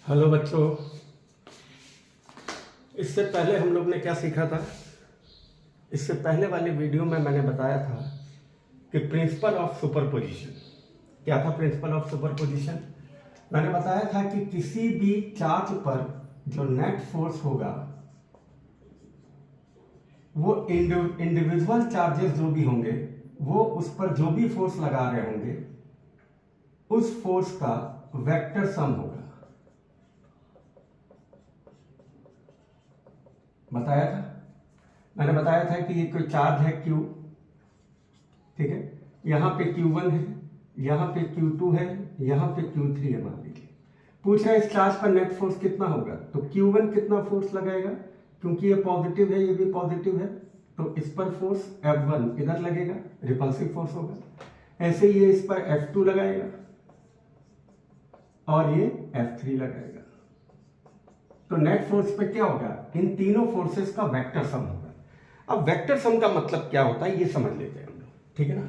Hello बच्चों, इससे पहले हम लोग ने क्या सीखा था। इससे पहले वाली वीडियो में मैंने बताया था कि प्रिंसिपल ऑफ सुपरपोजिशन क्या था। प्रिंसिपल ऑफ सुपरपोजिशन मैंने बताया था कि किसी भी चार्ज पर जो नेट फोर्स होगा वो इंडिविजुअल चार्जेस जो भी होंगे वो उस पर जो भी फोर्स लगा रहे होंगे उस फोर्स का वेक्टर सम होगा। बताया था, मैंने बताया था कि ये कोई चार्ज है Q, ठीक है। यहां पे Q1 है, यहां पे Q2 है, यहां पे Q3 है। मान लीजिए पूछ रहा है इस चार्ज पर नेट फोर्स कितना होगा, तो Q1 कितना फोर्स लगाएगा, क्योंकि ये पॉजिटिव है, ये भी पॉजिटिव है, तो इस पर फोर्स F1 इधर लगेगा, रिपल्सिव फोर्स होगा। ऐसे ये इस पर F2 लगाएगा और ये F3 लगाएगा। तो नेट फोर्स पे क्या होगा, इन तीनों फोर्सेस का वेक्टर सम होगा। अब वेक्टर सम का मतलब क्या होता है ये समझ लेते हैं हम लोग, ठीक है ना।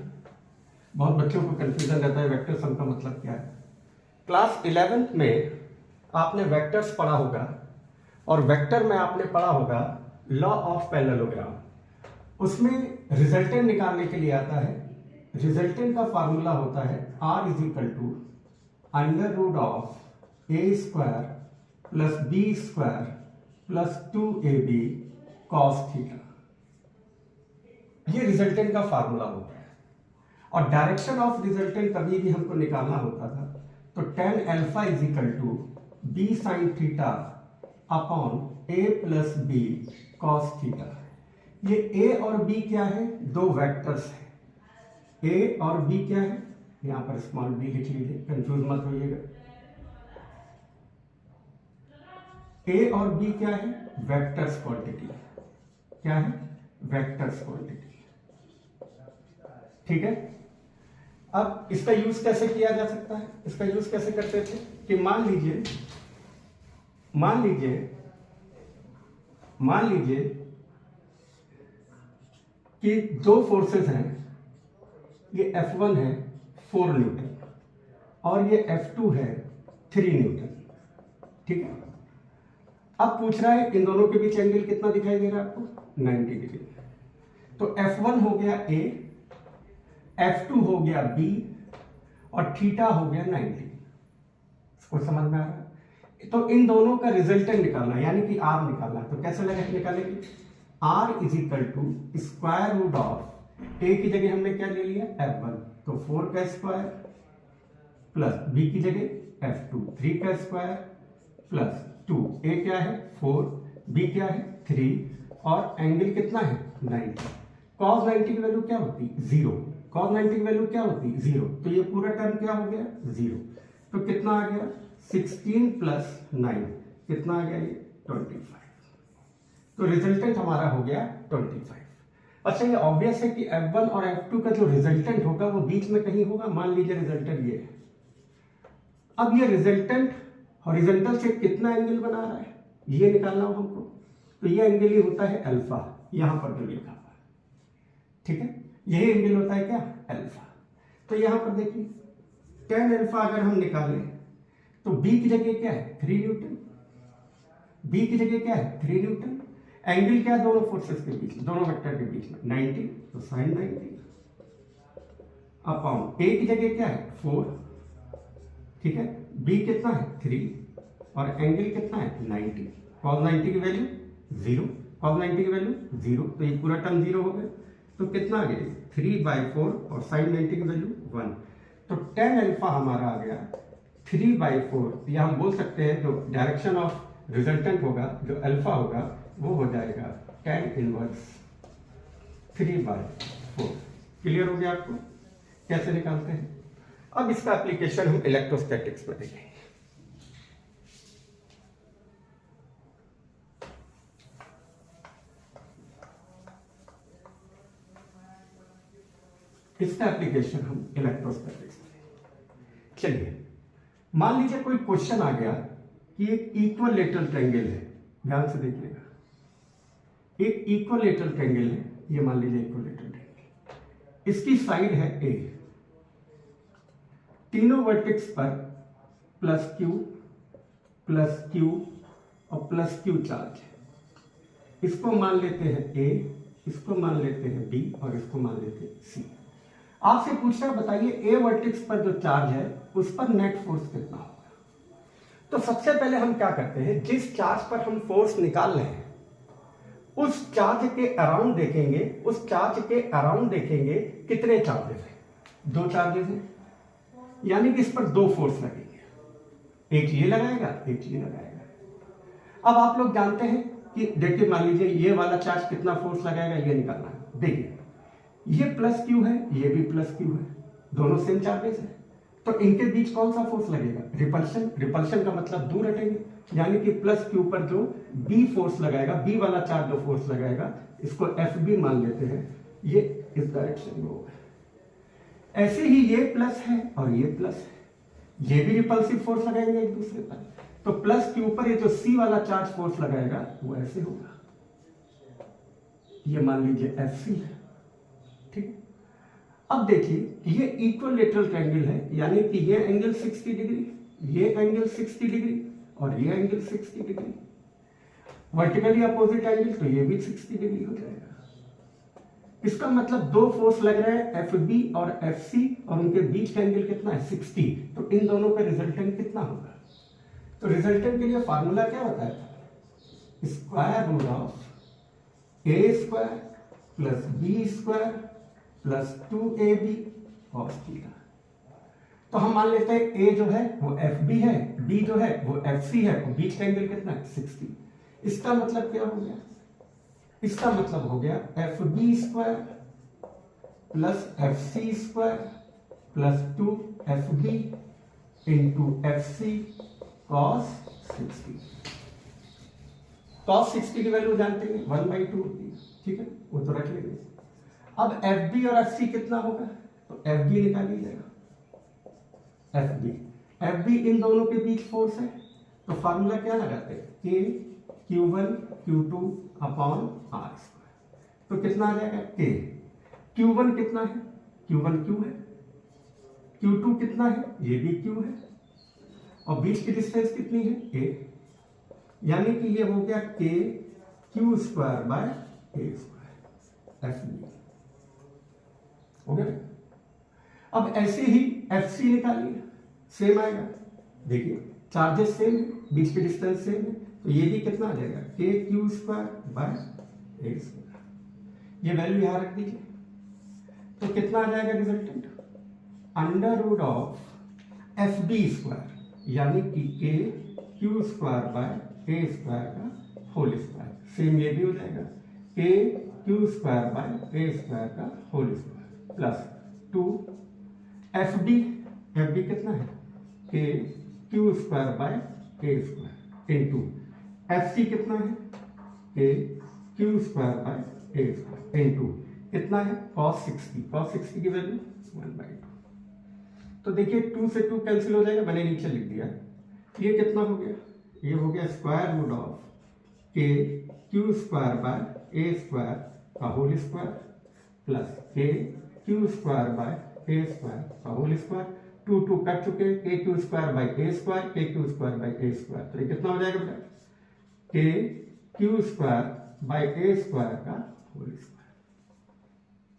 बहुत बच्चों को कंफ्यूजन रहता है वेक्टर सम का मतलब क्या है। क्लास 11th में आपने वेक्टर्स पढ़ा होगा और वेक्टर में आपने पढ़ा होगा लॉ ऑफ पैरेललोग्राम। उसमें रिजल्टेंट निकालने के लिए आता है, रिजल्टेंट का फार्मूला होता है R is equal to under root of A square plus B square plus 2ab cos theta. ये रिजल्टेंट का फार्मूला होता है। और डायरेक्शन ऑफ रिजल्टेंट कभी भी हमको निकालना होता था तो tan alpha is equal to B sine theta upon A plus B cos theta. ये a और b क्या है, दो वेक्टर्स है। a और b क्या है, यहां पर स्मॉल b लिख लीजिए, कंफ्यूज मत होइएगा। ए और बी क्या है, वेक्टर्स क्वांटिटी। क्या है, वेक्टर्स क्वांटिटी, ठीक है। अब इसका यूज कैसे किया जा सकता है, इसका यूज कैसे करते थे कि मान लीजिए कि दो फोर्सेस हैं, ये F1 है 4 न्यूटन और ये F2 है 3 न्यूटन, ठीक है। अब पूछ रहा है इन दोनों के बीच एंगल कितना दिखाई दे रहा है आपको, 90 डिग्री। तो F1 हो गया A, F2 हो गया B और थीटा हो गया 90। इसको समझ में आ रहा है। तो इन दोनों का रिजल्टेंट निकालना है, यानी कि R निकालना है। तो कैसे निकालेंगे, R is equal to square root of A की जगह हमने क्या ले लिया F1, तो 4 का स्क्वायर प्लस B की जगह F2 3 का स्क्वायर प्लस 2। A क्या है 4, B क्या है 3 और एंगल कितना है 90। cos 90 की वैल्यू क्या होती, 0। cos 90 की वैल्यू क्या होती, 0। तो ये पूरा टर्म क्या हो गया 0। तो कितना आ गया 16 प्लस 9 कितना आ गया, ये 25। तो रिजल्टेंट हमारा हो गया 25। अच्छा, ये ऑब्वियस है कि F1 और F2 का जो रिजल्टेंट होगा वो बीच में कहीं होगा। मान लीजिए रिजल्टेंट ये है। अब ये रिजल्टेंट हॉरिजॉन्टल से कितना एंगल बना रहा है ये निकालना हो हमको। तो ये एंगल ही होता है अल्फा, यहां पर जो लिखा हुआ है, ठीक है। यही एंगल होता है क्या, अल्फा। तो यहां पर देखिए tan अल्फा अगर हम निकालें तो B की जगह क्या है 3 न्यूटन, B की जगह क्या है 3 न्यूटन। एंगल क्या है दोनों फोर्सेस के बीच, दोनों वेक्टर के बीच में 90, तो sin 90 अपॉन A की जगह क्या है 4, ठीक है। B कितना है 3 और एंगल कितना है 90। cos 90 की वैल्यू 0, cos 90 की वैल्यू 0, तो ये पूरा टर्म 0 हो गया। तो कितना आ गया 3/4 और sin 90 की वैल्यू 1। तो tan अल्फा हमारा आ गया 3/4। या हम बोल सकते हैं जो डायरेक्शन ऑफ रिजल्टेंट होगा, जो अल्फा होगा, वो हो जाएगा tan इनवर्स 3/4। क्लियर हो गया आपको कैसे निकालते हैं। अब इसका एप्लीकेशन हम इलेक्ट्रोस्टैटिक्स में देखेंगे। इसका एप्लीकेशन हम इलेक्ट्रोस्टैटिक्स में देखेंगे। चलिए, मान लीजिए कोई क्वेश्चन आ गया कि एक इक्विलेटरल ट्रायंगल है, ध्यान से देखिएगा। एक इक्विलेटरल ट्रायंगल है, ये मान लीजिए इक्विलेटरल ट्रायंगल, इसकी साइड है A, तीनों वर्टेक्स पर प्लस Q प्लस क्यू और प्लस क्यू चार्ज है। इसको मान लेते हैं ए, इसको मान लेते हैं बी और इसको मान लेते हैं सी। आपसे पूछ रहा है बताइए ए वर्टेक्स पर जो चार्ज है उस पर नेट फोर्स कितना होगा। तो सबसे पहले हम क्या करते हैं, जिस चार्ज पर हम फोर्स निकाल रहे हैं उस चार्ज के अराउंड देखेंगे, उस चार्ज के अराउंड देखेंगे कितने चार्जेस हैं, 2 चार्जेस हैं, यानी कि इस पर 2 फोर्स लगेंगे, एक ये लगाएगा एक ये लगाएगा। अब आप लोग जानते हैं कि देखिए मान लीजिए ये वाला चार्ज कितना फोर्स लगाएगा ये निकालना है। देखिए ये प्लस क्यू है, ये भी प्लस क्यू है, दोनों सेम चार्जेस है, तो इनके बीच कौन सा फोर्स लगेगा, रिपल्शन। रिपल्शन का मतलब दूर हटेंगे, यानी कि प्लस क्यू पर जो बी फोर्स लगाएगा, बी वाला चार्ज जो फोर्स लगाएगा इसको एफ बी मान लेते हैं, ये इस डायरेक्शन में होगा। ऐसे ही ये प्लस है और ये प्लस है, ये भी रिपल्सिव फोर्स लगाएंगे एक दूसरे पर, तो प्लस क्यू पर ये जो सी वाला चार्ज फोर्स लगाएगा वो ऐसे होगा, ये मान लीजिए एफ सी है, ठीक। अब देखिए ये इक्विलैटरल ट्रायंगल है, यानी कि ये एंगल 60 डिग्री, ये एंगल 60 डिग्री और ये angle 60 degree, vertically opposite angle तो ये भी 60 डिग्री हो जाएगा। इसका मतलब 2 फोर्स लग रहे हैं एफ बी और एफ सी और उनके बीच का एंगल कितना है 60, तो इन दोनों का रिजल्टेंट कितना होगा। तो रिजल्टेंट के लिए फार्मूला क्या होता है, square root of A square plus B square plus 2ab cos theta. तो हम मान लेते हैं ए जो है वो एफ बी है, बी जो है वो एफ सी है और बीच का एंगल कितना है 60। इसका मतलब क्या हो गया, इसका मतलब हो गया F B square plus F C square plus 2fb into F C cos 60। Cos 60 की वैल्यू जानते हैं 1/2 होती है, ठीक है, वो तो रख लेंगे। अब एफ बी और एफ सी कितना होगा, तो एफ बी निकाल लीजिएगा, एफ बी इन दोनों के बीच फोर्स है, तो फार्मूला क्या लगाते हैं, के Q1 Q2 upon are square. तो कितना आ जाएगा के, Q1 कितना है, Q1 Q है, Q2 कितना है, ये भी Q है, और बीच की डिस्टेंस कितनी है a, यानी कि ये हो गया के Q square by A square, F B हो गया। अब ऐसे ही एफ सी निकालिए, सेम आएगा, देखिए चार्जेस सेम है, बीच की डिस्टेंस सेम है, तो ये भी कितना आ जाएगा k Q square by A square. ये वैल्यू यहां रख दीजिए, तो कितना आ जाएगा resultant, under root of f B square, यानी कि k Q square by A square का होल स्क्वायर। सेम ये भी हो जाएगा k Q square by A square का whole square plus 2 f B कितना है के Q square by A square into F c कितना है के Q square by A square into कितना है cos 60 की वैल्यू 1/2। तो देखिए 2 से 2 कैंसिल हो जाएगा, मैंने नीचे लिख दिया। ये कितना हो गया, ये हो गया square root of k Q square by A square का whole square plus k Q square by A square का होल स्क्वायर। 2 कट चुके, k Q square by A square, k Q square by A square, तो ये कितना हो जाएगा बेटा, k Q square by A square का होल स्क्वायर,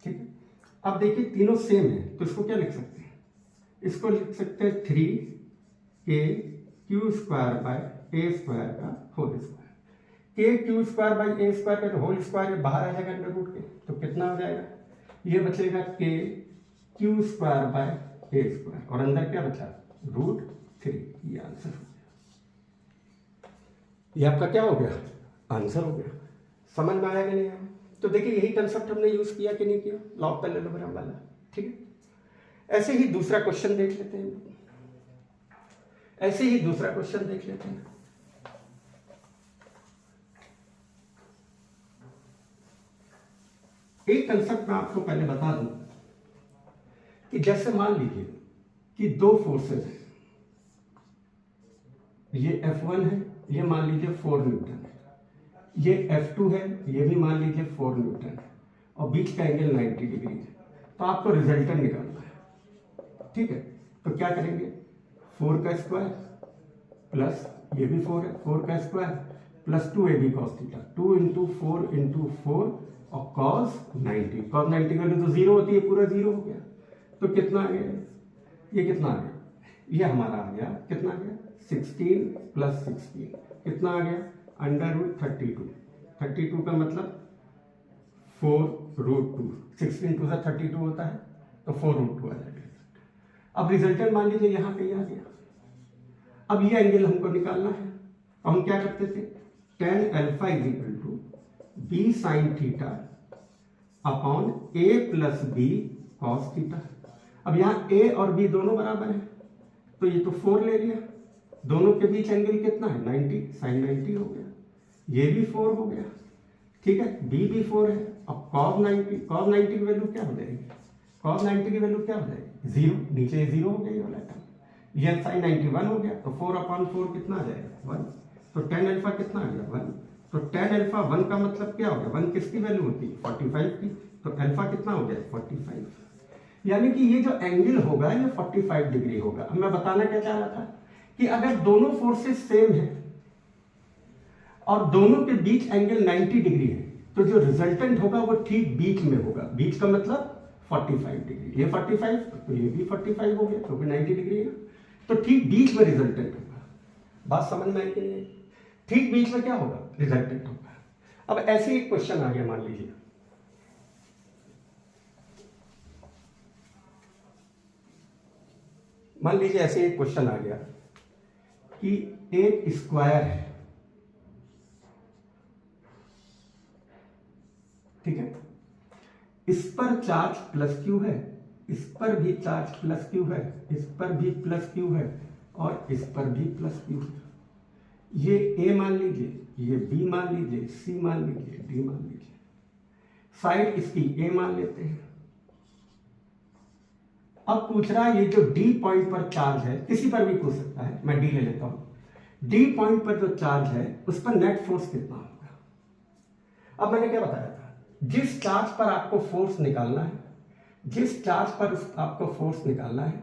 ठीक है। अब देखिए तीनों सेम है, तो इसको क्या लिख सकते हैं, इसको लिख सकते हैं 3 के Q square by A square का whole square. K Q square by A square का जो होल स्क्वायर बाहर आ जाएगा अंडर रूट के, तो कितना हो जाएगा, ये बचेगा के Q square by A square और अंदर क्या बचा √3। ये आंसर हो गया, ये आपका क्या हो गया, आंसर हो गया। समझ में आया कि नहीं आया। तो देखिए यही कंसेप्ट हमने यूज किया कि नहीं किया, लॉ ऑफ पैरेललोग्राम वाला, ठीक है। ऐसे ही दूसरा क्वेश्चन देख लेते हैं, ऐसे ही दूसरा क्वेश्चन देख लेते हैं। एक कंसेप्ट मैं आपको पहले बता दूं कि जैसे मान लीजिए कि 2 फोर्सेस हैं, ये F1 है, ये मान लीजिए 4 न्यूटन है, ये F2 है, ये भी मान लीजिए 4 न्यूटन है, और बीच का एंगल 90 डिग्री है। तो आपको रिजल्टेंट निकालना है, ठीक है। तो क्या करेंगे, 4 का स्क्वायर प्लस ये भी 4 है, 4 का square plus 2ab cos theta, 2 into 4 और cos 90, cos 90 की वैल्यू तो 0 होती है, पूरा 0 हो गया। तो कितना आ गया, ये कितना आ गया, ये हमारा आ गया, कितना आ गया 16 प्लस 16 कितना आ गया √32, 32 का मतलब 4√2, 16 टू 32 होता है तो 4√2 आ जाएगा। अब रिजल्टेंट मान लीजिए यहाँ पे आ गया। अब ये एंगल हमको निकालना है, तो हम क्या करते थे, tan alpha = b sin theta upon a plus b cos theta. अब यहाँ a और b दोनों बराबर है, तो ये तो 4 ले लिया, दोनों के बीच एंगल कितना है 90, sin 90 हो गया, ये भी 4 हो गया, ठीक है, b भी 4 है। अब cos 90 की वैल्यू क्या हो जाएगी, cos 90 की वैल्यू क्या हो जाएगी 0, नीचे 0 हो गया ये वाला टर्म, ये sin 91 हो गया, तो 4/4 कितना आ जाएगा 1, तो tan अल्फा कितना आ गया 1, तो tan अल्फा 1 का मतलब क्या हो गया, 1 किसकी वैल्यू होती है 45 की, तो अल्फा कितना हो गया 45, यानी कि ये जो एंगल होगा ये 45 डिग्री होगा। अब मैं बताना क्या चाह रहा था कि अगर दोनों फोर्सेस सेम है और दोनों के बीच एंगल 90 डिग्री है, तो जो रिजल्टेंट होगा वो ठीक बीच में होगा, बीच का मतलब 45 डिग्री, ये 45 तो ये भी 45 हो गया, क्योंकि 90 डिग्री है, तो ठीक बीच में रिजल्टेंट होगा। बात समझ में आई कि नहीं, ठीक बीच में क्या होगा रिजल्टेंट होगा। अब ऐसे एक क्वेश्चन आ गया, मान लीजिए ऐसे एक क्वेश्चन आ गया कि एक स्क्वायर है, ठीक है, इस पर चार्ज प्लस क्यू है, इस पर भी चार्ज प्लस क्यू है, इस पर भी प्लस क्यू है और इस पर भी प्लस क्यू है। ये ए मान लीजिए, ये बी मान लीजिए, सी मान लीजिए, डी मान लीजिए, साइड इसकी ए मान लेते हैं। अब पूछ रहा है ये जो डी पॉइंट पर चार्ज है, किसी पर भी पूछ सकता है, मैं डी ले लेता हूं, डी पॉइंट पर जो चार्ज है उस पर नेट फोर्स कितना होगा। अब मैंने क्या बताया था, जिस चार्ज पर आपको फोर्स निकालना है, जिस चार्ज पर आपको फोर्स निकालना है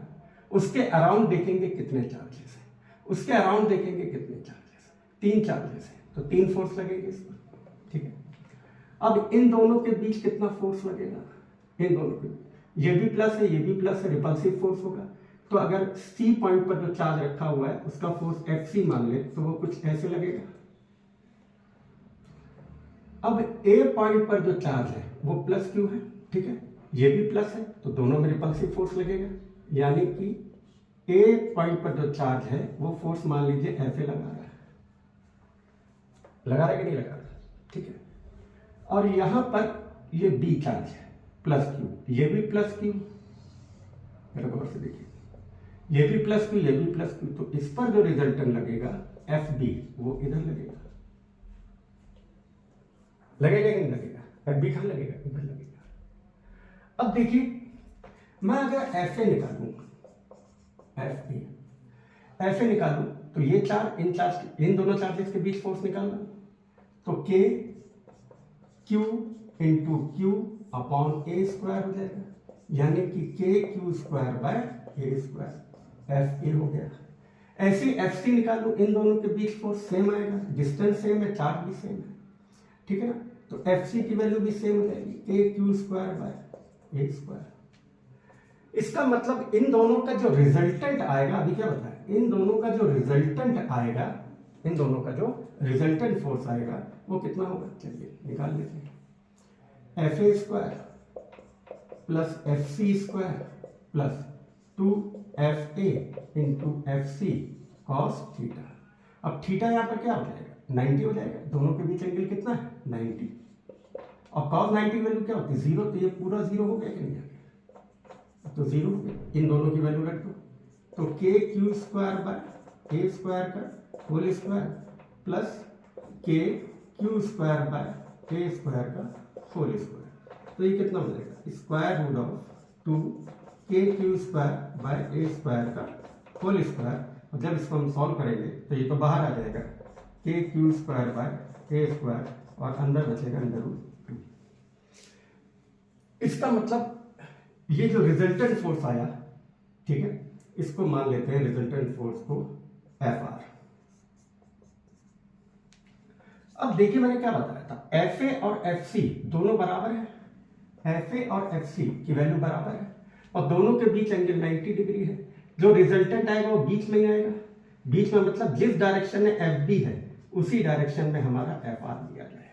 उसके अराउंड देखेंगे कितने चार्जेस हैं, उसके अराउंड देखेंगे कितने चार्जेस, 3 चार्जेस हैं, तो 3 फोर्स लगेंगे इस पर, ठीक है। अब इन दोनों के बीच कितना फोर्स लगेगा, इन दोनों के बीच, ये भी प्लस है, ये भी प्लस है, रिपल्सिव फोर्स होगा। तो अगर सी पॉइंट पर जो चार्ज रखा हुआ है उसका फोर्स एफ मान ले, तो वो कुछ ऐसे लगेगा। अब ए पॉइंट पर जो चार्ज है वो प्लस क्यू है, ठीक है, ये भी प्लस है, तो दोनों में रिपल्सिव फोर्स लगेगा, यानी कि ए पॉइंट पर जो चार्ज है वो फोर्स मान लीजिए ऐसे लगा रहा है, लगा रहा है कि नहीं लगा रहा, ठीक है। और यहां पर ये बी चार्ज है प्लस क्यू, ये भी प्लस क्यू, मेरे गौर से देखिए, ये भी प्लस क्यू, ये भी प्लस क्यू, तो इस पर जो रिजल्टेंट लगेगा एफ बी वो इधर लगेगा, लगेगा कि नहीं लगेगा, एफ बी कहां लगेगा, इधर लगेगा। अब देखिए मैं अगर एफ ए निकालूं, एफ ए, एफ ए निकालूं तो ये चार्ज, इन दोनों चार्जेस के बीच फोर्स निकालना, तो के क्यू इंटू क्यू अपॉन ए स्क्वायर हो जाएगा, यानी कि k Q square by A square, F A हो गया। ऐसे एफ सी निकालू, इन दोनों के बीच फोर्स सेम आएगा, डिस्टेंस सेम है, चार्ज भी सेम है, ठीक है ना, तो एफ सी की वैल्यू भी सेम हो जाएगी, के Q square by A square. इसका मतलब इन दोनों का जो रिजल्टेंट आएगा, अभी क्या बताया, इन दोनों का जो रिजल्टेंट आएगा, इन दोनों का जो रिजल्टेंट फोर्स आएगा वो कितना होगा, चलिए निकाल लेते हैं, F A square plus F C square plus 2fa into F C cos theta. अब थीटा यहाँ पर क्या हो जाएगा 90 हो जाएगा, दोनों के बीच एंगल कितना है 90, और कॉस 90 की वैल्यू क्या होती है 0, तो ये पूरा 0 हो गया कि नहीं, तो 0 हो गया, इन दोनों की वैल्यू रख दो, तो के Q square by A square का whole square plus k Q square by A square का होल स्क्वायर, तो ये कितना हो जाएगा स्क्वायर रूट ऑफ 2 के Q square by A square का होल स्क्वायर, और जब इसको हम सॉल्व करेंगे तो ये तो बाहर आ जाएगा k Q square by A square और अंदर बचेगा अंडर रूट 2। इसका मतलब ये जो रिजल्टेंट फोर्स आया, ठीक है, इसको मान लेते हैं रिजल्टेंट फोर्स को एफ आर, अब देखिए मैंने क्या बताया था, एफ ए और एफ सी दोनों बराबर है, एफ ए और एफ सी की वैल्यू बराबर है और दोनों के बीच एंगल 90 डिग्री है। जो रिजल्टेंट आएगा वो बीच में ही आएगा, बीच में मतलब जिस डायरेक्शन में एफ बी है उसी डायरेक्शन में हमारा एफ आर लिया जाएगा।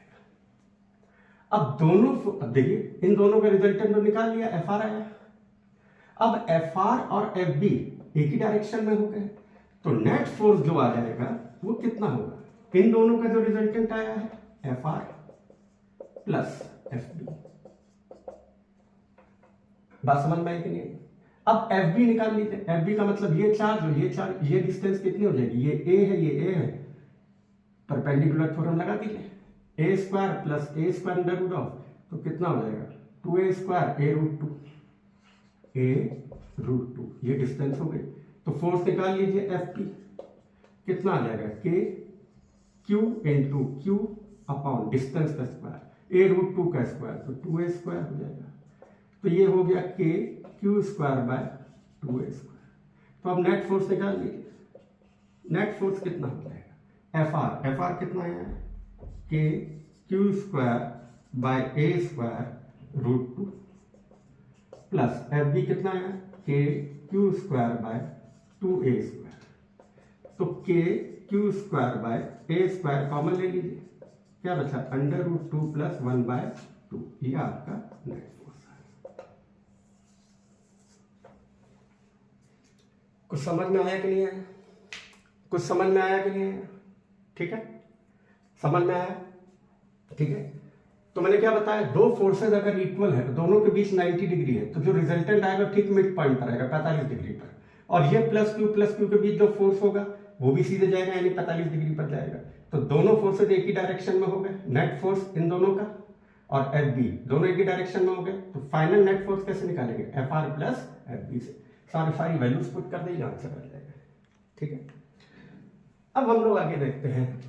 अब दोनों, अब देखिए इन दोनों का रिजल्टेंट तो निकाल लिया, एफ आर आया। अब एफ आर और एफ बी एक ही डायरेक्शन में हो गए, तो नेट फोर्स जो आ जाएगा वो कितना होगा, इन दोनों का जो रिजल्टेंट आया है F R plus F B. बात समझ में आई कि नहीं? अब एफ बी निकाल लीजिए, एफ बी का मतलब ये चार्ज, ये चार्ज, ये डिस्टेंस कितनी हो जाएगी, ये ए है, ये ए है, परपेंडिकुलर थ्योरम लगा दीजिए, a square plus a square under root of, तो कितना हो जाएगा 2a square a root 2, a root 2, ये डिस्टेंस हो गई। तो फोर्स निकाल लीजिए एफ पी, कितना आ जाएगा k Q into Q upon distance का स्क्वायर, ए रूट 2 का स्क्वायर तो 2a स्क्वायर हो जाएगा। तो ये हो गया के Q square bye 2a square. तो अब नेट फोर्स निकाल लीजिए, नेट फोर्स कितना हो जाएगा, एफ आर, एफ आर कितना है के Q square by A square root 2 plus F B कितना है के Q square bye 2a square. तो के Q square by A square common ले लीजिए, क्या बचा अंडर रूट 2 प्लस 1 बाय 2, ये आपका नेट फोर्स है। कुछ समझ में आया कि नहीं आया, कुछ समझ में आया कि नहीं आया, ठीक है, समझ में आया, ठीक है। तो मैंने क्या बताया, दो फोर्सेज अगर इक्वल है तो दोनों के बीच 90 डिग्री है, तो जो रिजल्टेंट आएगा ठीक मिड पॉइंट पर आएगा 45 डिग्री पर, और ये प्लस क्यू के बीच जो फोर्स होगा वो भी सीधे जाएगा यानी 45 डिग्री पर जाएगा। तो दोनों फोर्सेज एक ही डायरेक्शन में हो गए, नेट फोर्स इन दोनों का और एफ बी दोनों एक ही डायरेक्शन में हो गए। तो फाइनल नेट फोर्स कैसे निकालेंगे, F R plus F B से सारी वैल्यूज पुट कर देंगे, आंसर आ जाएगा, ठीक है। अब हम लोग आगे देखते हैं,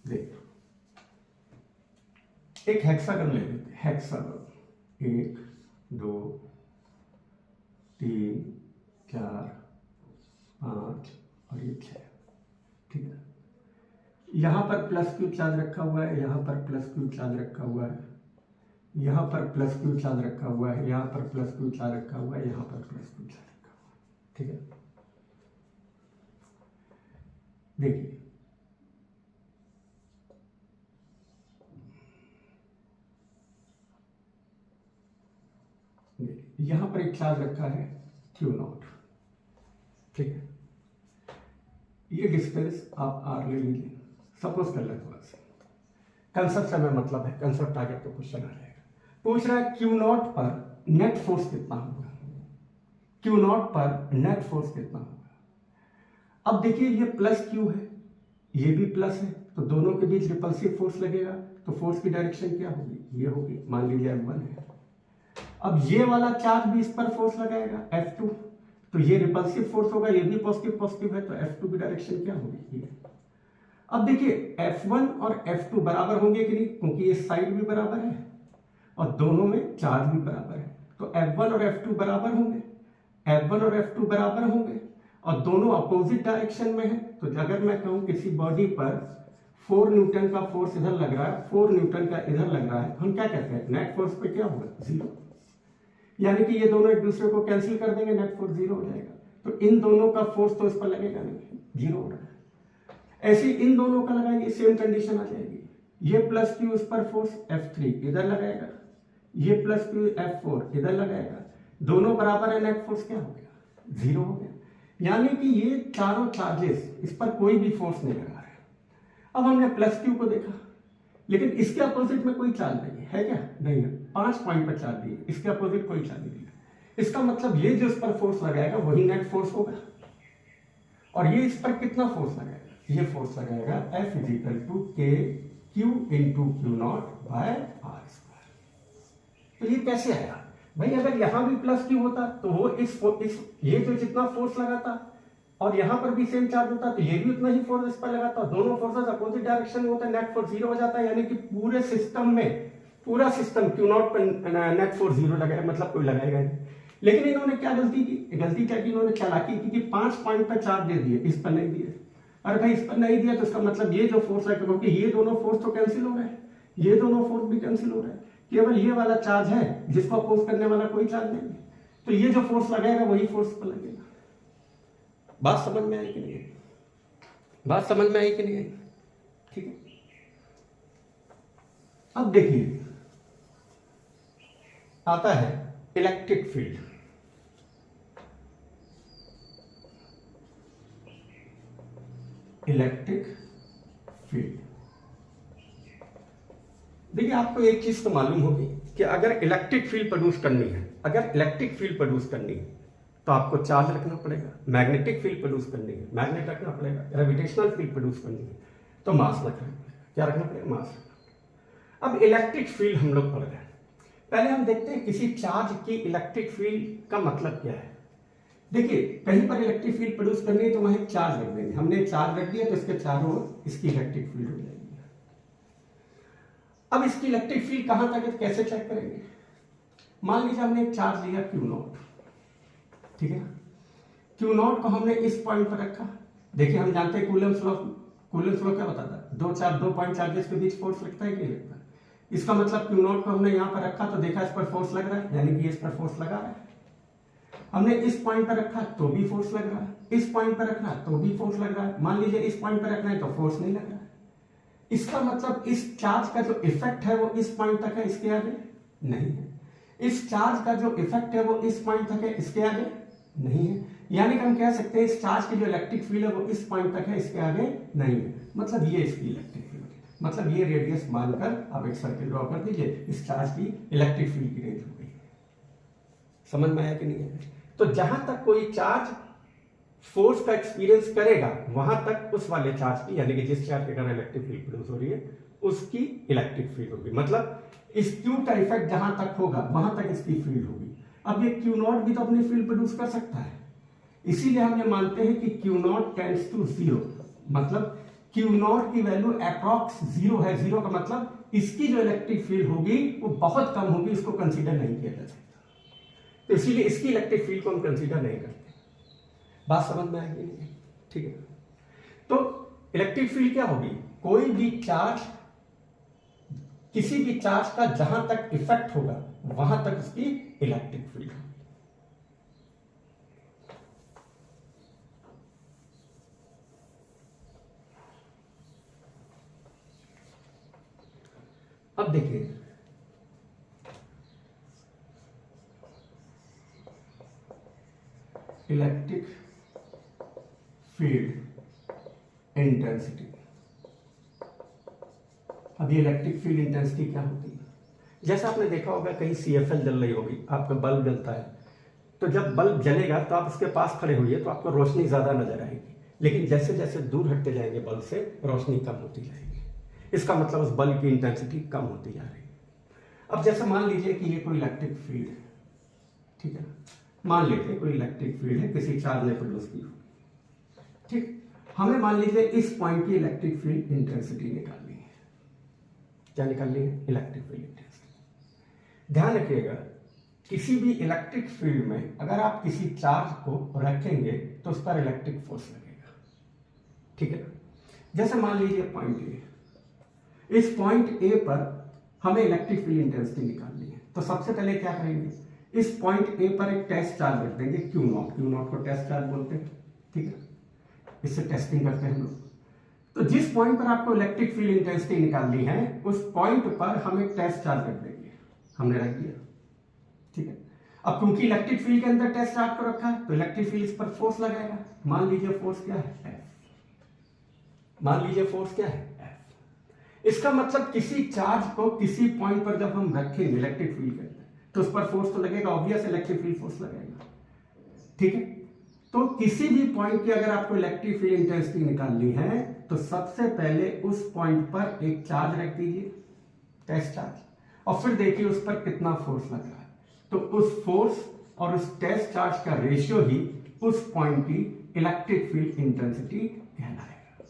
देखो एक हेक्सागन ले लेते हैं, हेक्सागन 1 2 3 4 5 और ये 6, ठीक है। यहां पर प्लस क्यू चार्ज रखा हुआ है, यहां पर प्लस क्यू चार्ज रखा हुआ है, यहां पर प्लस क्यू चार्ज रखा हुआ है, यहां पर प्लस क्यू चार्ज रखा हुआ है, यहां पर प्लस क्यू चार्ज रखा हुआ है, ठीक है। देखिए यहां पर एक चार्ज रखा है क्यू नॉट, ठीक है। ये डिस्टेंस आप आर ले लीजिए, सपोज कर ले थोड़ा सा, कंसेप्ट से हमें मतलब है, कंसेप्ट आ गया तो क्वेश्चन आ जाएगा। पूछ रहा है क्यू नॉट पर नेट फोर्स कितना होगा, क्यू नॉट पर नेट फोर्स कितना होगा। अब देखिए ये प्लस क्यू है, ये भी प्लस है, तो दोनों के बीच रिपल्सिव फोर्स लगेगा, तो फोर्स की डायरेक्शन क्या होगी, ये होगी, मान लीजिए F1 है। अब ये वाला चार्ज भी इस पर फोर्स लगाएगा F2, तो ये रिपल्सिव फोर्स होगा, ये भी पॉजिटिव है, तो F2 की डायरेक्शन क्या होगी, ये। अब देखिए F1 और F2 बराबर होंगे कि नहीं, क्योंकि ये साइड भी बराबर है और दोनों में चार्ज भी बराबर है, तो F1 और F2 बराबर होंगे, F1 और F2 बराबर होंगे और दोनों अपोजिट डायरेक्शन में है। तो अगर मैं कहूं किसी बॉडी पर 4 न्यूटन का फोर्स इधर लग रहा है, 4 न्यूटन का इधर लग रहा है, हम क्या कहते हैं, नेट फोर्स पे क्या होगा, 0, यानी कि ये दोनों एक दूसरे को कैंसिल कर देंगे, नेट फोर्स 0 हो जाएगा। तो इन दोनों का फोर्स तो इस पर लगेगा नहीं, 0 हो रहा है। ऐसे इन दोनों का लगाएंगे, सेम कंडीशन आ जाएगी, ये प्लस क्यू इस पर फोर्स F3 इधर लगाएगा, ये प्लस क्यू F4 इधर लगाएगा, दोनों बराबर है, नेट फोर्स क्या हो गया, 0 हो गया। यानी कि ये चारों चार्जेस, इस पर कोई भी फोर्स नहीं लगा रहे। अब हमने प्लस क्यू को देखा, लेकिन इसके अपोजिट में कोई चार्ज नहीं है क्या, नहीं है, 5 पॉइंट पर चार्ज दिए, इसके अपोजिट कोई चार्ज नहीं है। इसका मतलब ये जो इस पर फोर्स लगाएगा वही नेट फोर्स होगा, और ये इस पर कितना फोर्स लगाएगा, ये फोर्स लगाएगा F = K Q × Q0 by R square. तो ये कैसे आया भाई, अगर यहां भी प्लस क्यू होता तो वो इस ये जो जितना फोर्स लगाता और यहां पर भी सेम चार्ज होता तो ये भी उतना ही फोर्स इस पर लगाता, दोनों फोर्सेस अपोजिट डायरेक्शन में होता है, नेट फोर्स 0 हो जाता है। यानी कि पूरे सिस्टम में, पूरा सिस्टम Q0 पर नेट फोर्स 0 लगाएगा, मतलब कोई लगाएगा नहीं। लेकिन इन्होंने क्या गलती की, गलती क्या की, इन्होंने चालाकी की कि 5 पॉइंट पर चार्ज दे दिए, इस पर नहीं दिए। अरे भाई, इस पर नहीं दिया तो इसका मतलब ये जो फोर्स है, क्योंकि ये दोनों फोर्स तो कैंसिल हो रहे हैं, ये दोनों फोर्स भी कैंसिल हो रहे हैं, केवल ये वाला चार्ज है जिसको अपोज करने वाला कोई चार्ज नहीं है, तो ये जो फोर्स लगेगा वही फोर्स पर लगेगा। बात समझ में आई कि नहीं? बात समझ में आई कि नहीं आई? ठीक है। अब देखिए, आता है इलेक्ट्रिक फील्ड। इलेक्ट्रिक फील्ड, देखिए आपको एक चीज तो मालूम होगी कि अगर इलेक्ट्रिक फील्ड प्रोड्यूस करनी है, अगर इलेक्ट्रिक फील्ड प्रोड्यूस करनी है तो आपको चार्ज रखना पड़ेगा। मैग्नेटिक फील्ड प्रोड्यूस करनी है, मैग्नेट रखना पड़ेगा। ग्रेविटेशनल फील्ड प्रोड्यूस करनी है तो मास रखना पड़ेगा। क्या रखना पड़ेगा? मास। अब इलेक्ट्रिक फील्ड हम लोग पढ़ रहे हैं, पहले हम देखते हैं किसी चार्ज की इलेक्ट्रिक फील्ड का मतलब क्या है। देखिए, कहीं पर इलेक्ट्रिक फील्ड प्रोड्यूस करनी है तो वहां चार्ज रख देंगे। हमने चार्ज रख दिया तो इसके चारों ओर इसकी इलेक्ट्रिक फील्ड हो जाएगी। अब इसकी इलेक्ट्रिक फील्ड कहां तक है, कैसे चेक करेंगे? मान लीजिए हमने एक चार्ज लिया Q0, ठीक है। Q0 को हमने इस पॉइंट पर रखा। देखिए, हम जानते हैं कूलम्ब्स लॉ, कूलम्ब्स लॉ क्या बताता है? दो पॉइंट चार्जेस के बीच फोर्स लगता है कि नहीं लगता? इसका मतलब Q0 को हमने यहां पर रखा तो देखा इस पर फोर्स लग रहा है, यानी कि इस पर फोर्स लगा रहा है। हमने इस पॉइंट पर रखा तो भी फोर्स लग रहा है, इस पॉइंट पर रखना तो भी फोर्स लग रहा है। मान लीजिए इस पॉइंट पर रखना है तो फोर्स नहीं लग रहा है। इसका मतलब इस चार्ज का जो इफेक्ट है वो इस पॉइंट तक है, इसके आगे नहीं है। इस चार्ज का जो इफेक्ट है वो इस पॉइंट तक है, इसके आगे नहीं है। यानी कि हम कह सकते हैं इस चार्ज की जो इलेक्ट्रिक फील्ड है वो इस पॉइंट तक है, इसके आगे नहीं है। मतलब ये इसकी इलेक्ट्रिक फील्ड है। मतलब ये रेडियस मानकर आप एक सर्किल ड्रॉ कर दीजिए, इस चार्ज की इलेक्ट्रिक फील्ड की रेंज हो गई। समझ में आया कि नहीं है? तो जहां तक कोई चार्ज फोर्स का एक्सपीरियंस करेगा वहां तक उस वाले चार्ज की, यानी कि जिस चार्ज के कारण इलेक्ट्रिक फील्ड प्रोड्यूस हो रही है उसकी इलेक्ट्रिक फील्ड होगी। मतलब इस Q का इफेक्ट जहां तक होगा वहां तक इसकी फील्ड होगी। अब ये Q0 भी तो अपनी फील्ड प्रोड्यूस कर सकता है, इसीलिए हम ये मानते हैं कि Q0 टेंड्स टू 0। मतलब Q0 की वैल्यू अप्रॉक्स 0 है। 0 का मतलब इसकी जो इलेक्ट्रिक फील्ड होगी वो बहुत कम होगी, इसको कंसीडर नहीं किया जा सकता। तो इसीलिए इसकी इलेक्ट्रिक फील्ड को हम कंसीडर नहीं करते। बात समझ में आएगी नहीं? ठीक है। तो इलेक्ट्रिक फील्ड क्या होगी? कोई भी चार्ज, किसी भी चार्ज का जहां तक इफेक्ट होगा वहां तक उसकी इलेक्ट्रिक फील्ड होगी। अब देखिए, इलेक्ट्रिक फील्ड इंटेंसिटी। अब ये इलेक्ट्रिक फील्ड इंटेंसिटी क्या होती है? जैसा आपने देखा होगा कहीं CFL जल रही होगी, आपका बल्ब जलता है, तो जब बल्ब जलेगा तो आप उसके पास खड़े होइए तो आपको रोशनी ज्यादा नजर आएगी, लेकिन जैसे जैसे दूर हटते जाएंगे बल्ब से रोशनी कम होती जाएगी। इसका मतलब उस बल्ब की इंटेंसिटी कम होती जा रही है। अब जैसे मान लीजिए कि ये कोई इलेक्ट्रिक फील्ड है, ठीक है। मान लेते हैं कोई इलेक्ट्रिक फील्ड है, किसी चार्ज ने प्रोड्यूस की, ठीक। हमें मान लीजिए इस पॉइंट की इलेक्ट्रिक फील्ड इंटेंसिटी निकालनी है। क्या निकालनी है? Electric field intensity. ध्यान रखिएगा, किसी भी इलेक्ट्रिक फील्ड में अगर आप किसी चार्ज को रखेंगे तो उस पर इलेक्ट्रिक फोर्स लगेगा, ठीक है। जैसे मान लीजिए पॉइंट ए, इस पॉइंट ए पर हमें इलेक्ट्रिक फील्ड इंटेंसिटी निकालनी है। तो सबसे पहले क्या करेंगे, इस पॉइंट ए पर एक टेस्ट चार्ज रख देंगे Q0 को टेस्ट चार्ज बोलते हैं, ठीक है। इससे टेस्टिंग करते हैं हम लोग। तो जिस पॉइंट पर आपको इलेक्ट्रिक फील्ड इंटेंसिटी निकालनी है उस पॉइंट पर हम एक टेस्ट चार्ज रख देंगे। हमने रख दिया, ठीक है। अब क्योंकि इलेक्ट्रिक फील्ड के अंदर टेस्ट चार्ज को रखा है तो इलेक्ट्रिक फील्ड इस पर फोर्स लगाएगा। मान लीजिए फोर्स क्या है? F। मान लीजिए फोर्स क्या है? F। इसका मतलब किसी चार्ज को किसी पॉइंट पर जब हम रखेंगे इलेक्ट्रिक फील्ड के अंदर तो उस पर फोर्स तो लगेगा, ऑब्वियस इलेक्ट्रिक फील्ड फोर्स लगेगा, ठीक है। तो किसी भी पॉइंट की अगर आपको इलेक्ट्रिक फील्ड इंटेंसिटी निकालनी है तो सबसे पहले उस पॉइंट पर एक चार्ज रख दीजिए, टेस्ट चार्ज, और फिर देखिए उस पर कितना फोर्स लग रहा है। तो उस फोर्स और उस टेस्ट चार्ज का रेशियो ही उस पॉइंट की इलेक्ट्रिक फील्ड इंटेंसिटी कहलाएगा।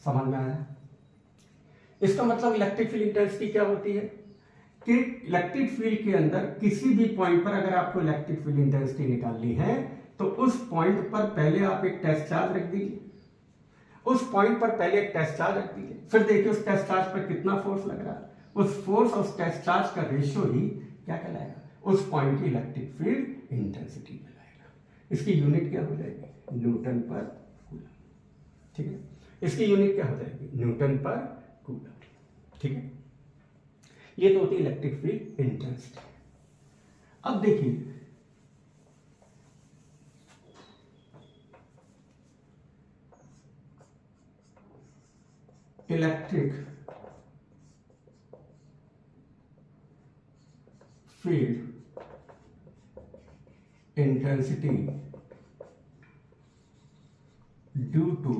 समझ में आया? इसका मतलब इलेक्ट्रिक फील्ड इंटेंसिटी क्या होती है कि इलेक्ट्रिक फील्ड के अंदर किसी भी पॉइंट पर अगर आपको इलेक्ट्रिक फील्ड इंटेंसिटी निकालनी है तो उस पॉइंट पर पहले आप एक टेस्ट चार्ज रख दीजिए, उस पॉइंट पर पहले एक टेस्ट चार्ज रख दीजिए, फिर देखिए उस टेस्ट चार्ज पर कितना फोर्स लग रहा है, उस फोर्स और उस टेस्ट चार्ज का रेशियो ही क्या कहलाएगा, उस पॉइंट की इलेक्ट्रिक फील्ड इंटेंसिटी कहलाएगा। इसकी यूनिट क्या हो जाएगी, न्यूटन पर कूलम। ठीक है, इसकी यूनिट क्या हो जाएगी, न्यूटन पर कूलम। ठीक है, ये तो होती है इलेक्ट्रिक फील्ड इंटेंसिटी। अब देखिए electric field intensity due to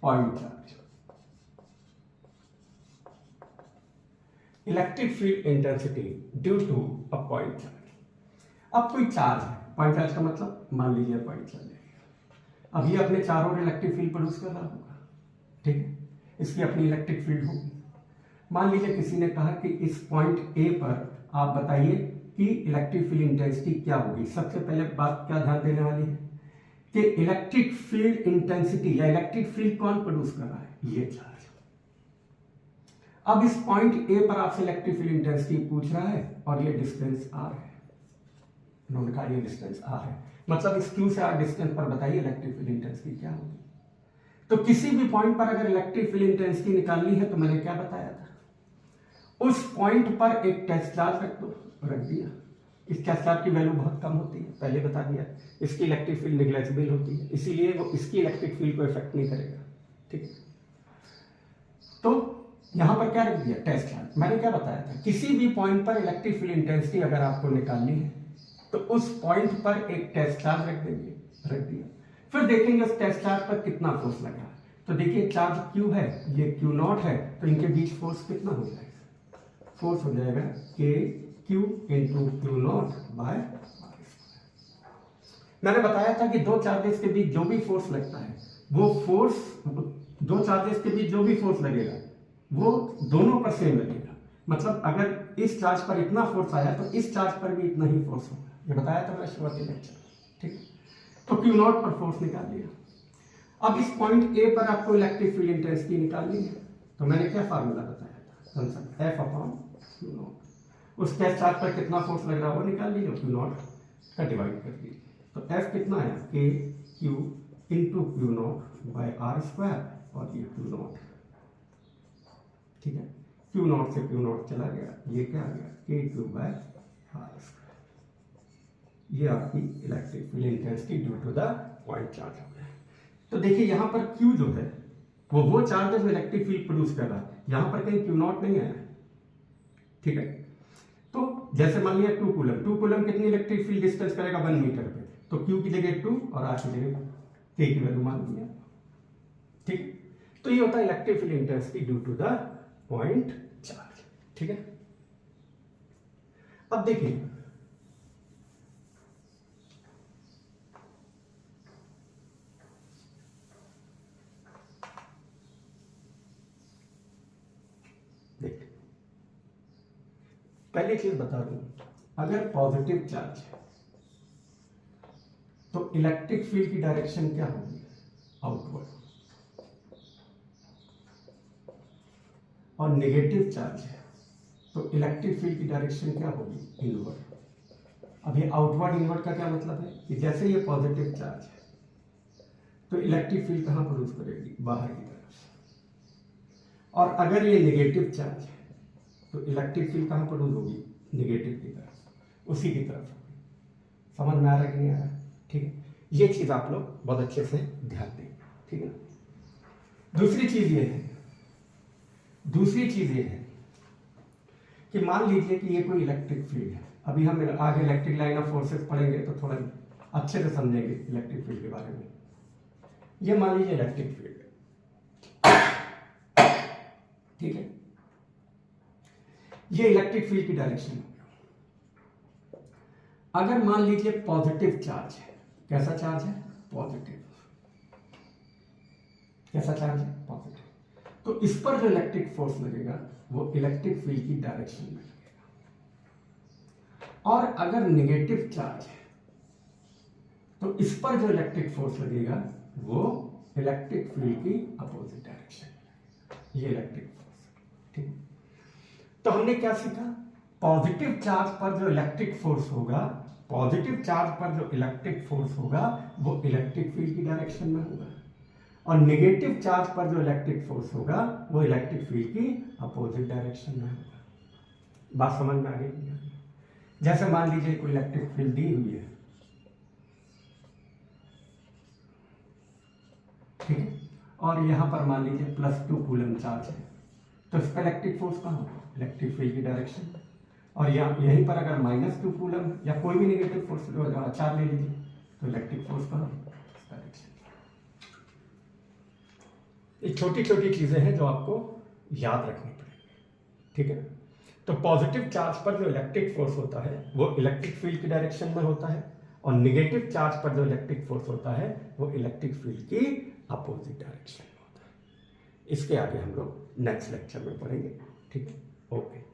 point charge. Electric field intensity due to a point charge. अब कोई चार्ज है, पॉइंट चार्ज का मतलब मान लीजिए पॉइंट चार्ज है, अब ये अपने चारों ओर इलेक्ट्रिक फील्ड प्रोड्यूस कर रहा होगा। ठीक है, इसकी अपनी इलेक्ट्रिक फील्ड होगी। मान लीजिए किसी ने कहा कि इस पॉइंट ए पर आप बताइए कि इलेक्ट्रिक फील्ड इंटेंसिटी क्या होगी। सबसे पहले बात क्या ध्यान देने वाली है कि इलेक्ट्रिक फील्ड इंटेंसिटी या इलेक्ट्रिक फील्ड कौन प्रोड्यूस कर रहा है, ये चार्ज। अब इस पॉइंट ए पर आपसे इलेक्ट्रिक फील्ड इंटेंसिटी पूछ रहा है और ये डिस्टेंस आर है, उन्होंने कहा ये डिस्टेंस आर है, मतलब इस क्यू से आर डिस्टेंस पर बताइए इलेक्ट्रिक फील्ड इंटेंसिटी क्या होगी। तो किसी भी पॉइंट पर अगर इलेक्ट्रिक फील्ड इंटेंसिटी निकालनी है तो मैंने क्या बताया था, उस पॉइंट पर एक टेस्ट चार्ज रख दो, रख दिया। इस टेस्ट चार्ज की वैल्यू बहुत कम होती है, पहले बता दिया, इसकी इलेक्ट्रिक फील्ड निग्लेजिबल होती है, इसीलिए वो इसकी इलेक्ट्रिक फील्ड को इफेक्ट नहीं करेगा। ठीक है, तो यहां पर क्या रख दिया, टेस्ट चार्ज। मैंने क्या बताया था, किसी भी पॉइंट पर इलेक्ट्रिक फील्ड इंटेंसिटी अगर आपको निकालनी है तो उस पॉइंट पर एक टेस्ट चार्ज रख देंगे, रख दिया, फिर देखेंगे उस टेस्ट चार्ज पर कितना फोर्स लगा। तो देखिए चार्ज Q है, ये Q0 है, तो इनके बीच फोर्स कितना हो जाएगा, फोर्स हो जाएगा KQ into Q0 by R। मैंने बताया था कि दो चार्जेस के बीच जो भी फोर्स लगता है वो फोर्स, दो चार्जेस के बीच जो भी फोर्स लगेगा वो दोनों पर सेम लगेगा। मतलब अगर इस चार्ज पर इतना फोर्स आया तो इस चार्ज पर भी इतना ही फोर्स होगा, ये बताया था मैंने शुरुआती लेक्चर। ठीक, तो Q0 पर फोर्स निकाल लिया। अब इस पॉइंट ए पर आपको इलेक्ट्रिक फील्ड इंटेंसिटी निकालनी है, तो मैंने क्या फार्मूला बताया था, कंसेप्ट F अपॉन Q0। उस टेस्ट चार्ज पर कितना फोर्स लग रहा है वो निकाल लीजिए, Q0 का डिवाइड कर दीजिए, तो F कितना आया, KQ into Q0 by R square, और ये Q0। ठीक है, Q0 से Q0 चला गया, ये क्या आ गया, KQ बाय R स्क्वायर। ये आपकी electric field intensity due to the point charge हो गया। तो देखिए यहां पर Q जो है वो चार्ज है जो इलेक्ट्रिक फील्ड प्रोड्यूस कर रहा है, यहां पर कहीं Q0 नहीं आया। ठीक है, तो जैसे मान लिया 2 कूलम, 2 कूलम कितनी इलेक्ट्रिक फील्ड डिस्टेंस करेगा 1 मीटर पे, तो Q की जगह 2 और R की जगह K की वैल्यू मान लिया। ठीक, तो ये होता है electric field intensity due to the point charge. ठीक है, अब देखिए पहली चीज बता दूं, अगर पॉजिटिव चार्ज है तो इलेक्ट्रिक फील्ड की डायरेक्शन क्या होगी, आउटवर्ड, और नेगेटिव चार्ज है तो इलेक्ट्रिक फील्ड की डायरेक्शन क्या होगी, इनवर्ड। अब ये आउटवर्ड इनवर्ड का क्या मतलब है कि जैसे ये पॉजिटिव चार्ज है तो इलेक्ट्रिक फील्ड कहां प्रोड्यूस करेगी, बाहर की तरफ, और अगर ये नेगेटिव चार्ज है तो इलेक्ट्रिक फील्ड कहां प्रोड्यूस होगी, नेगेटिव की तरफ, उसी की तरफ होगी। समझ में आ रहा है कि नहीं आ रहा है। ठीक है, ये चीज आप लोग बहुत अच्छे से ध्यान दें। ठीक है, दूसरी चीज ये है कि मान लीजिए कि ये कोई इलेक्ट्रिक फील्ड है। अभी हम आगे इलेक्ट्रिक लाइन ऑफ फोर्सेस पढ़ेंगे तो थोड़ा अच्छे से समझेंगे इलेक्ट्रिक फील्ड के बारे में। ये मान लीजिए इलेक्ट्रिक फील्ड है, ठीक है, ये इलेक्ट्रिक फील्ड की डायरेक्शन है। अगर मान लीजिए पॉजिटिव चार्ज है, कैसा चार्ज है, पॉजिटिव, कैसा चार्ज है, पॉजिटिव, तो इस पर जो इलेक्ट्रिक फोर्स लगेगा वो इलेक्ट्रिक फील्ड की डायरेक्शन में लगेगा। और अगर नेगेटिव चार्ज है तो इस पर जो इलेक्ट्रिक फोर्स लगेगा वो इलेक्ट्रिक फील्ड की अपोजिट डायरेक्शन में। ये इलेक्ट्रिक फोर्स, ठीक। तो हमने क्या सीखा? पॉजिटिव चार्ज पर जो इलेक्ट्रिक फोर्स होगा, पॉजिटिव चार्ज पर जो इलेक्ट्रिक फोर्स होगा वो इलेक्ट्रिक फील्ड की डायरेक्शन में होगा, और नेगेटिव चार्ज पर जो इलेक्ट्रिक फोर्स होगा वो इलेक्ट्रिक फील्ड की अपोजिट डायरेक्शन में होगा। बात समझ में आ गई? जैसे मान लीजिए कोई इलेक्ट्रिक फील्ड दी हुई है, ठीक है, और यहां पर मान लीजिए +2 कूलम चार्ज है, तो इस पर इलेक्ट्रिक फोर्स कहाँ होगा? इलेक्ट्रिक फील्ड की डायरेक्शन। और यहीं पर अगर -2 कूलम या कोई भी नेगेटिव फोर्स चार्ज ले लीजिए तो इलेक्ट्रिक फोर्स कहाँ होगा? इस डायरेक्शन। ये छोटी छोटी चीजें हैं जो आपको याद रखनी पड़ेगी, ठीक है। तो पॉजिटिव चार्ज पर जो इलेक्ट्रिक फोर्स होता है वो इलेक्ट्रिक फील्ड की डायरेक्शन में होता है, और नेगेटिव चार्ज पर जो इलेक्ट्रिक फोर्स होता है वो इलेक्ट्रिक फील्ड की अपोजिट डायरेक्शन में होता है। इसके आगे हम लोग नेक्स्ट लेक्चर में पढ़ेंगे, ठीक है। ओके।